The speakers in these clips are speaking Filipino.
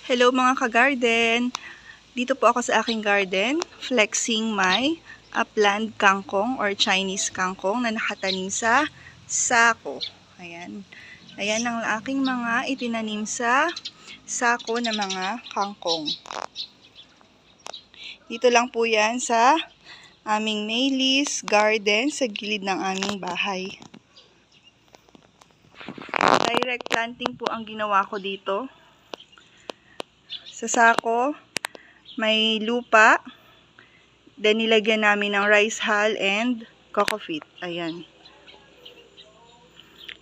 Hello mga ka-garden! Dito po ako sa aking garden, flexing my upland kangkong or Chinese kangkong na nakatanim sa sako. Ayan. Ayan ang aking mga itinanim sa sako na mga kangkong. Dito lang po yan sa aming Maylis garden sa gilid ng aming bahay. Direct planting po ang ginawa ko dito. Sa sako, may lupa. Then, nilagyan namin ng rice hull and coco peat. Ayan.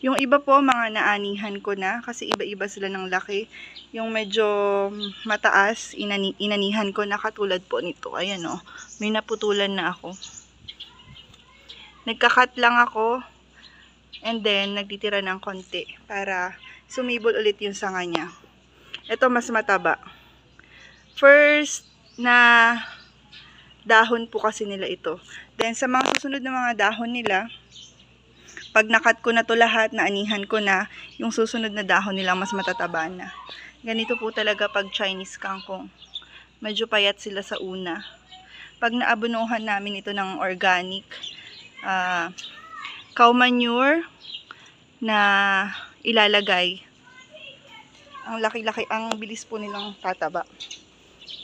Yung iba po, mga naanihan ko na. Kasi iba-iba sila ng laki. Yung medyo mataas, inanihan ko na katulad po nito. Ayan o. May naputulan na ako. Nagkakat lang ako. And then, nagtitira ng konti. Para sumibol ulit yung sanga niya. Ito mas mataba. First na dahon po kasi nila ito. Then sa mga susunod na mga dahon nila, pag nakat ko na to lahat, naanihan ko na, yung susunod na dahon nila mas matataba na. Ganito po talaga pag Chinese kangkong. Medyo payat sila sa una. Pag naabunuhan namin ito ng organic cow manure na ilalagay, ang laki-laki, ang bilis po nilang tataba.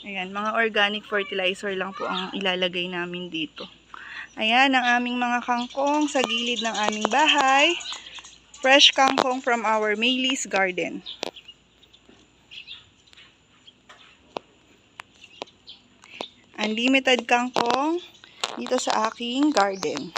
Ayan, mga organic fertilizer lang po ang ilalagay namin dito. Ayan, ang aming mga kangkong sa gilid ng aming bahay. Fresh kangkong from our Maylis garden. Unlimited kangkong dito sa aking garden.